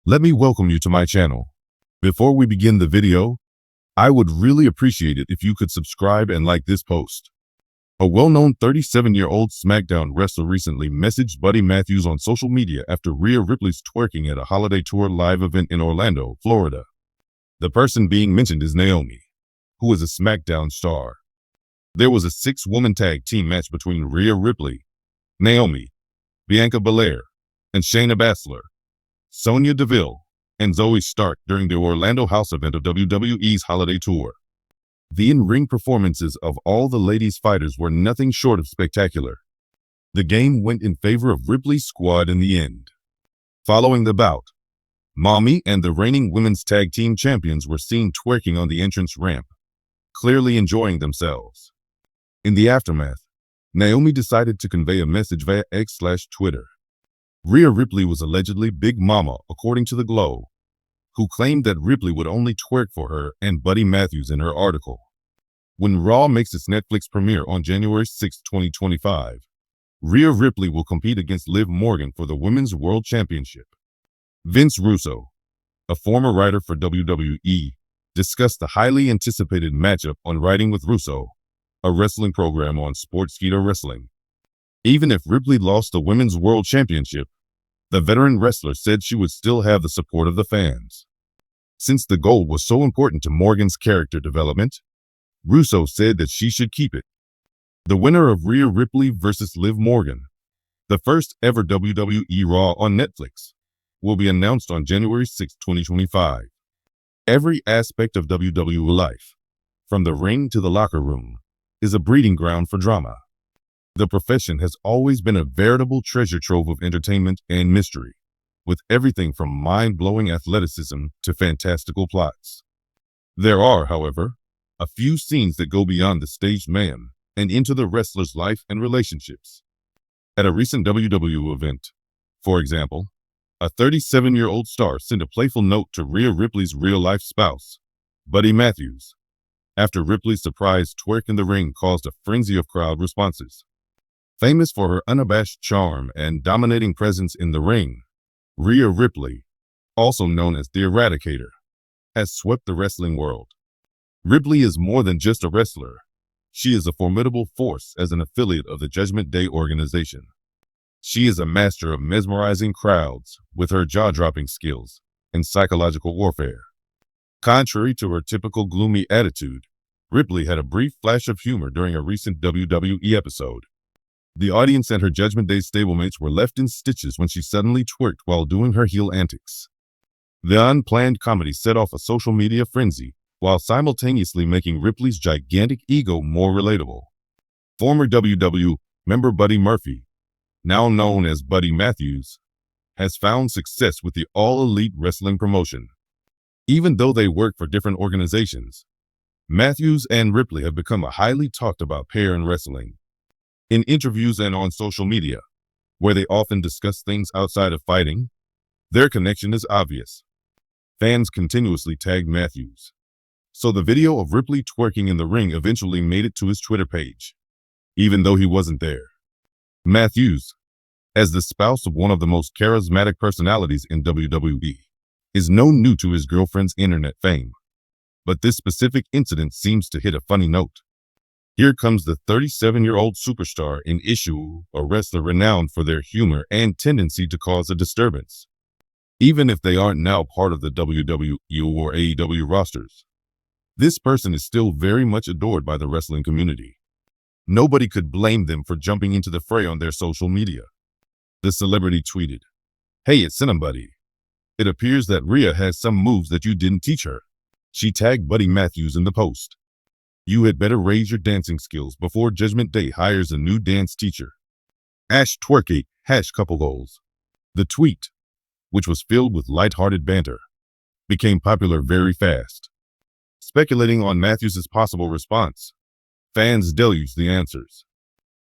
Let me welcome you to my channel. Before we begin the video, I would really appreciate it if you could subscribe and like this post. A well-known 37-year-old SmackDown wrestler recently messaged Buddy Matthews on social media after Rhea Ripley's twerking at a holiday tour live event in Orlando, Florida. The person being mentioned is Naomi, who is a SmackDown star. There was a 6-woman tag team match between Ria Ripley, Naomi, Bianca Belair, and Shayna Baszler, Sonya Deville, and Zoe Stark during the Orlando house event of WWE's holiday tour. The in-ring performances of all the ladies fighters were nothing short of spectacular. The game went in favor of Ripley's squad in the end. Following the bout, Mommy and the reigning women's tag team champions were seen twerking on the entrance ramp, clearly enjoying themselves. In the aftermath, Naomi decided to convey a message via X/Twitter. Rhea Ripley was allegedly Big Mama, according to The Glow, who claimed that Ripley would only twerk for her and Buddy Matthews in her article. When Raw makes its Netflix premiere on January 6, 2025, Rhea Ripley will compete against Liv Morgan for the Women's World Championship. Vince Russo, a former writer for WWE, discussed the highly anticipated matchup on Writing with Russo, a wrestling program on Sportskeeda Wrestling. Even if Ripley lost the Women's World Championship, the veteran wrestler said she would still have the support of the fans. Since the gold was so important to Morgan's character development, Russo said that she should keep it. The winner of Rhea Ripley vs. Liv Morgan, the first ever WWE Raw on Netflix, will be announced on January 6, 2025. Every aspect of WWE life, from the ring to the locker room, is a breeding ground for drama. The profession has always been a veritable treasure trove of entertainment and mystery, with everything from mind-blowing athleticism to fantastical plots. There are, however, a few scenes that go beyond the staged man and into the wrestler's life and relationships. At a recent WWE event, for example, a 37-year-old star sent a playful note to Rhea Ripley's real-life spouse, Buddy Matthews, after Ripley's surprise twerk in the ring caused a frenzy of crowd responses. Famous for her unabashed charm and dominating presence in the ring, Rhea Ripley, also known as the Eradicator, has swept the wrestling world. Ripley is more than just a wrestler. She is a formidable force as an affiliate of the Judgment Day organization. She is a master of mesmerizing crowds with her jaw-dropping skills and psychological warfare. Contrary to her typical gloomy attitude, Ripley had a brief flash of humor during a recent WWE episode. The audience and her Judgment Day stablemates were left in stitches when she suddenly twerked while doing her heel antics. The unplanned comedy set off a social media frenzy while simultaneously making Ripley's gigantic ego more relatable. Former WWE member Buddy Murphy, now known as Buddy Matthews, has found success with the All Elite Wrestling promotion. Even though they work for different organizations, Matthews and Ripley have become a highly talked about pair in wrestling. In interviews and on social media, where they often discuss things outside of fighting, their connection is obvious. Fans continuously tagged Matthews, so the video of Ripley twerking in the ring eventually made it to his Twitter page, even though he wasn't there. Matthews, as the spouse of one of the most charismatic personalities in WWE, is no new to his girlfriend's internet fame. But this specific incident seems to hit a funny note. Here comes the 37-year-old superstar in issue, a wrestler renowned for their humor and tendency to cause a disturbance. Even if they aren't now part of the WWE or AEW rosters, this person is still very much adored by the wrestling community. Nobody could blame them for jumping into the fray on their social media. The celebrity tweeted, "Hey, it's Buddy. It appears that Rhea has some moves that you didn't teach her." She tagged Buddy Matthews in the post. "You had better raise your dancing skills before Judgment Day hires a new dance teacher. #twerkate, #couple goals." The tweet, which was filled with lighthearted banter, became popular very fast. Speculating on Matthews' possible response, fans deluged the answers.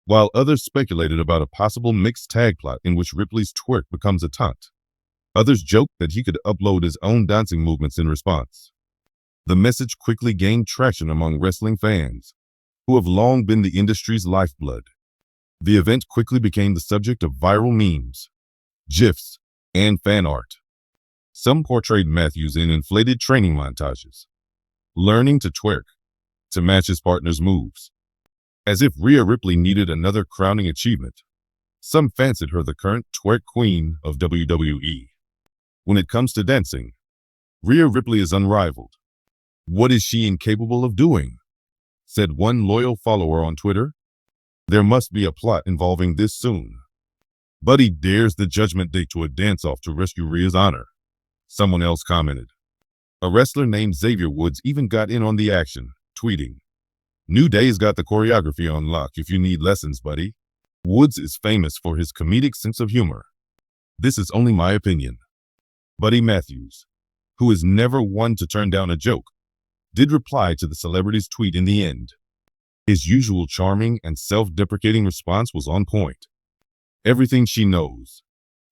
While others speculated about a possible mixed tag plot in which Ripley's twerk becomes a taunt, others joked that he could upload his own dancing movements in response. The message quickly gained traction among wrestling fans, who have long been the industry's lifeblood. The event quickly became the subject of viral memes, GIFs, and fan art. Some portrayed Matthews in inflated training montages, learning to twerk to match his partner's moves, as if Rhea Ripley needed another crowning achievement. Some fancied her the current twerk queen of WWE. When it comes to dancing, Rhea Ripley is unrivaled. What is she incapable of doing? Said one loyal follower on Twitter. There must be a plot involving this soon. Buddy dares the Judgment Day to a dance-off to rescue Rhea's honor, someone else commented. A wrestler named Xavier Woods even got in on the action, tweeting, "New Day's got the choreography on lock if you need lessons, buddy." Woods is famous for his comedic sense of humor. This is only my opinion. Buddy Matthews, who is never one to turn down a joke, did reply to the celebrity's tweet in the end. His usual charming and self-deprecating response was on point. Everything she knows,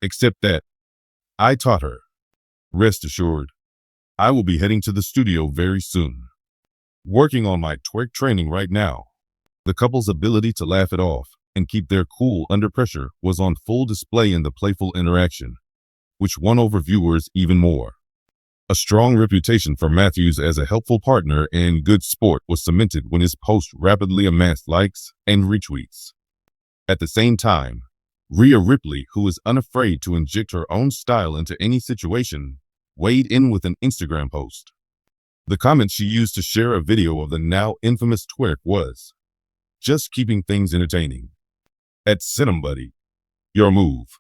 except that I taught her. Rest assured, I will be heading to the studio very soon. Working on my twerk training right now. The couple's ability to laugh it off and keep their cool under pressure was on full display in the playful interaction, which won over viewers even more. A strong reputation for Matthews as a helpful partner and good sport was cemented when his post rapidly amassed likes and retweets. At the same time, Rhea Ripley, who is unafraid to inject her own style into any situation, weighed in with an Instagram post. The comment she used to share a video of the now infamous twerk was, "Just keeping things entertaining. At Buddy, your move."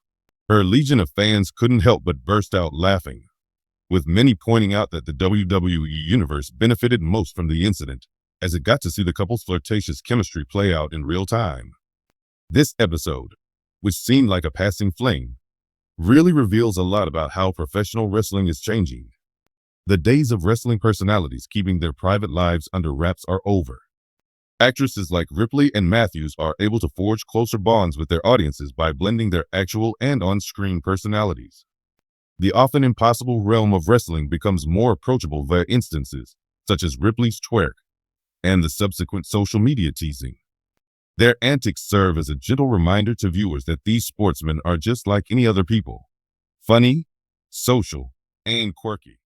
Her legion of fans couldn't help but burst out laughing, with many pointing out that the WWE Universe benefited most from the incident, as it got to see the couple's flirtatious chemistry play out in real time. This episode, which seemed like a passing fling, really reveals a lot about how professional wrestling is changing. The days of wrestling personalities keeping their private lives under wraps are over. Actresses like Ripley and Matthews are able to forge closer bonds with their audiences by blending their actual and on-screen personalities. The often impossible realm of wrestling becomes more approachable via instances such as Ripley's twerk and the subsequent social media teasing. Their antics serve as a gentle reminder to viewers that these sportsmen are just like any other people, funny, social, and quirky.